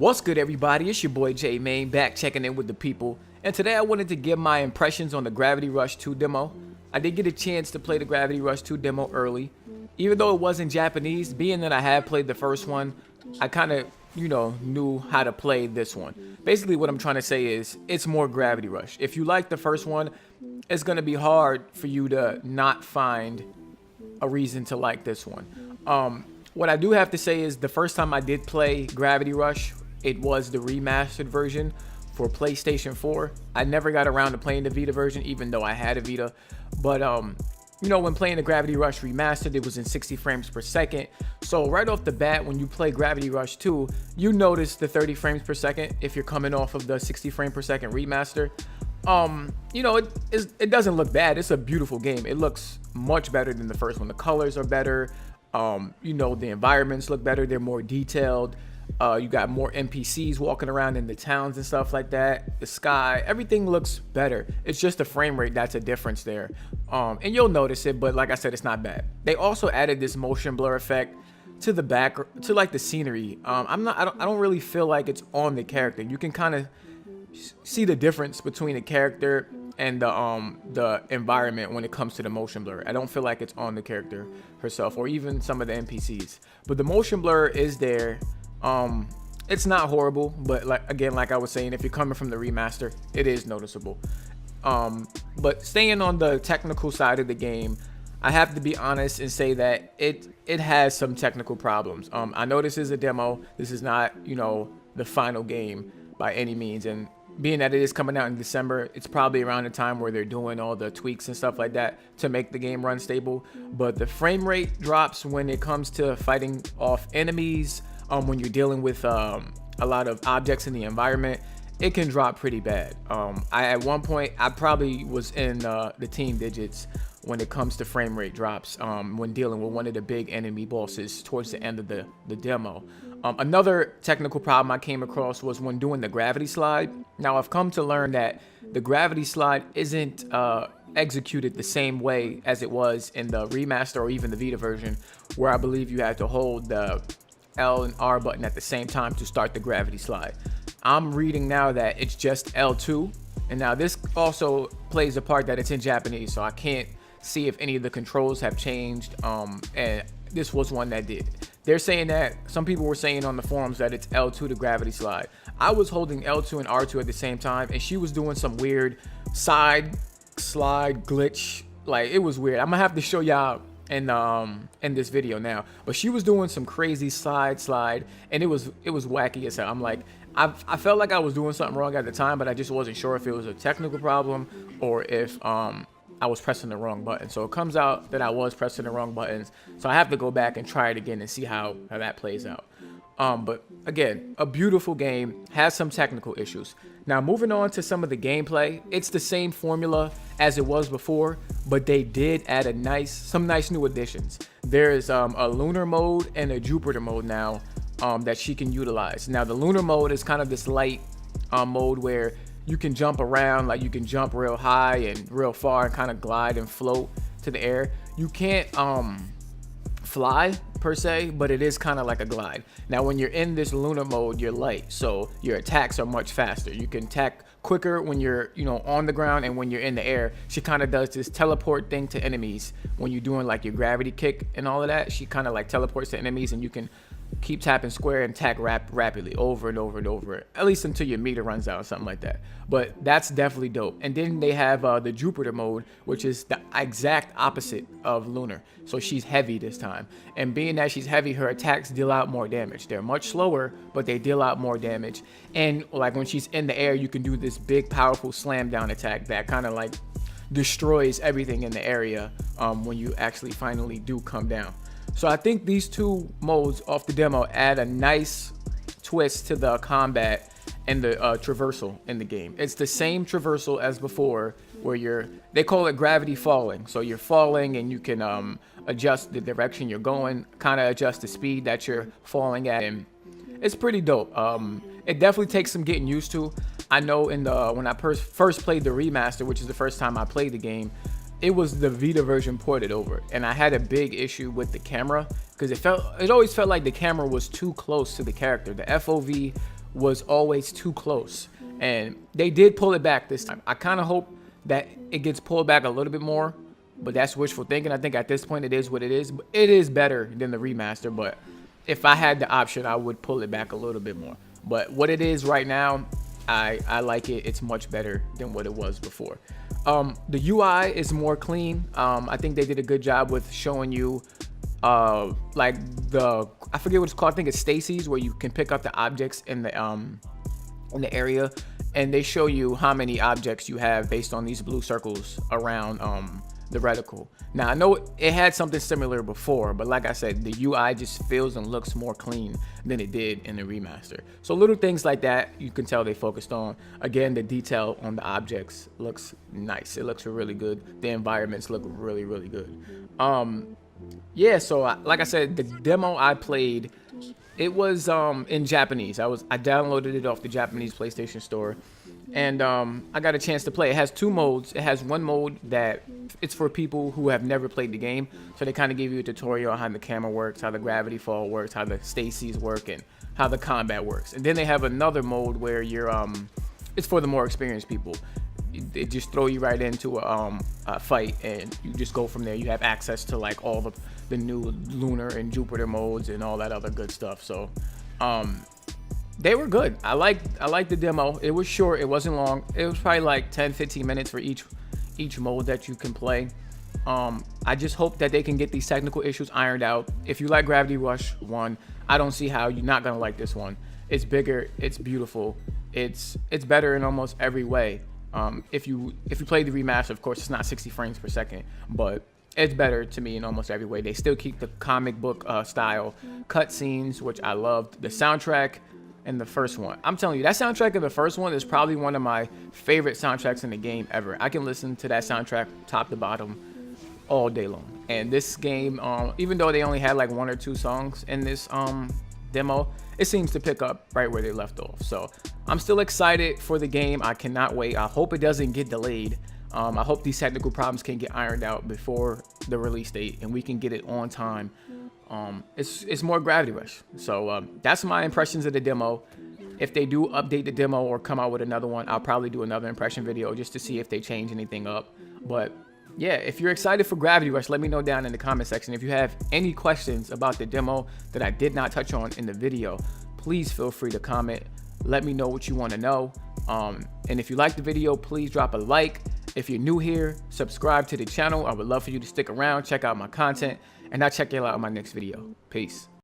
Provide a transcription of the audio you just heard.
What's good, everybody? It's your boy J Main back checking in with the people, and today I wanted to give my impressions on the Gravity Rush 2 demo. I did get a chance to play the Gravity Rush 2 demo early. Even though it was in Japanese, being that I had played the first one, I kind of, knew how to play this one. Basically, what I'm trying to say is it's more Gravity Rush. If you like the first one, it's going to be hard for you to not find a reason to like this one. What I do have to say is the first time I did play Gravity Rush, it was the remastered version for PlayStation 4. I never got around to playing the Vita version, even though I had a Vita. But, when playing the Gravity Rush remastered, it was in 60 frames per second. So right off the bat, when you play Gravity Rush 2, you notice the 30 frames per second if you're coming off of the 60 frame per second remaster. It doesn't look bad. It's a beautiful game. It looks much better than the first one. The colors are better. The environments look better. They're more detailed. You got more NPCs walking around in the towns and stuff like that. The sky, everything looks better. It's just the frame rate that's a difference there. And you'll notice it, but like I said, it's not bad. They also added this motion blur effect to the back, to like the scenery. I don't really feel like it's on the character. You can kind of see the difference between the character and the environment when it comes to the motion blur. I don't feel like it's on the character herself or even some of the NPCs. But the motion blur is there. It's not horrible, but like I was saying, if you're coming from the remaster, it is noticeable. But staying on the technical side of the game, I have to be honest and say that it has some technical problems. I know this is a demo. This is not, the final game by any means. And being that it is coming out in December, it's probably around the time where they're doing all the tweaks and stuff like that to make the game run stable. But the frame rate drops when it comes to fighting off enemies. When you're dealing with a lot of objects in the environment, it can drop pretty bad. At one point, I probably was in the teen digits when it comes to frame rate drops when dealing with one of the big enemy bosses towards the end of the demo. Another technical problem I came across was when doing the gravity slide. Now, I've come to learn that the gravity slide isn't executed the same way as it was in the remaster or even the Vita version, where I believe you had to hold the L and R button at the same time to start the gravity slide. I'm reading now that it's just L2, and now this also plays a part that it's in Japanese, so I can't see if any of the controls have changed, and this was one that did. They're saying that some people were saying on the forums that it's L2 to gravity slide. I was holding L2 and R2 at the same time, and she was doing some weird side slide glitch. Like, it was weird. I'm gonna have to show y'all in this video now, but she was doing some crazy slide, and it was wacky as hell. I'm like, I felt like I was doing something wrong at the time, but I just wasn't sure if it was a technical problem or if I was pressing the wrong button. So it comes out that I was pressing the wrong buttons, so I have to go back and try it again and see how that plays out. But again, a beautiful game, has some technical issues. Now, moving on to some of the gameplay, it's the same formula as it was before, but they did add some nice new additions. There's a lunar mode and a Jupiter mode now that she can utilize. Now, the lunar mode is kind of this light mode where you can jump around, like you can jump real high and real far and kind of glide and float to the air. You can't fly per se, but it is kind of like a glide. Now, when you're in this lunar mode, you're light, so your attacks are much faster. You can attack quicker when you're on the ground, and when you're in the air, she kind of does this teleport thing to enemies. When you're doing like your gravity kick and all of that, she kind of like teleports to enemies, and you can keep tapping square and attack rapidly over and over and over, at least until your meter runs out or something like that. But that's definitely dope. And then they have the Jupiter mode, which is the exact opposite of lunar. So she's heavy this time, and being that she's heavy, her attacks deal out more damage. They're much slower, but they deal out more damage. And like when she's in the air, you can do this big powerful slam down attack that kind of like destroys everything in the area when you actually finally do come down. So I think these two modes off the demo add a nice twist to the combat and the traversal in the game. It's the same traversal as before, where they call it gravity falling. So you're falling and you can adjust the direction you're going, kind of adjust the speed that you're falling at, and it's pretty dope. It definitely takes some getting used to. I know when I first played the remaster, which is the first time I played the game, it was the Vita version ported over, and I had a big issue with the camera because it always felt like the camera was too close to the character. The FOV was always too close. And they did pull it back this time. I kind of hope that it gets pulled back a little bit more, but that's wishful thinking. I think at this point it is what it is. It is better than the remaster, but if I had the option, I would pull it back a little bit more. But what it is right now, I like it. It's much better than what it was before. The UI is more clean. I think they did a good job with showing you like I forget what it's called. I think it's Stacy's, where you can pick up the objects in the area, and they show you how many objects you have based on these blue circles around the reticle. Now I know it had something similar before, but like I said, the UI just feels and looks more clean than it did in the remaster. So little things like that you can tell they focused on. Again, the detail on the objects looks nice. It looks really good. The environments look really, really good. Yeah, so like I said, the demo I played, it was in Japanese. I downloaded it off the Japanese PlayStation Store, and I got a chance to play. It has two modes. It has one mode that it's for people who have never played the game, so they kind of give you a tutorial on how the camera works, how the gravity fall works, how the Stacy's work, and how the combat works. And then they have another mode where you're it's for the more experienced people. It just throw you right into a fight, and you just go from there. You have access to like all the new lunar and Jupiter modes and all that other good stuff. So they were good. I liked the demo. It was short. It wasn't long. It was probably like 10-15 minutes for each mode that you can play. I just hope that they can get these technical issues ironed out. If you like Gravity Rush 1, I don't see how you're not gonna like this one. It's bigger. It's beautiful. It's better in almost every way. If you play the remaster, of course, it's not 60 frames per second, but it's better to me in almost every way. They still keep the comic book style cutscenes, which I loved. The soundtrack in the first one, I'm telling you, that soundtrack in the first one is probably one of my favorite soundtracks in the game ever. I can listen to that soundtrack top to bottom all day long. And this game, even though they only had like 1 or 2 songs in this demo, it seems to pick up right where they left off. So I'm still excited for the game. I cannot wait. I hope it doesn't get delayed. I hope these technical problems can get ironed out before the release date and we can get it on time. It's more Gravity Rush. So that's my impressions of the demo. If they do update the demo or come out with another one, I'll probably do another impression video just to see if they change anything up. But yeah, if you're excited for Gravity Rush, let me know down in the comment section. If you have any questions about the demo that I did not touch on in the video, please feel free to comment. Let me know what you want to know. And if you like the video, please drop a like. If you're new here, subscribe to the channel. I would love for you to stick around, check out my content, and I'll check you out in my next video. Peace.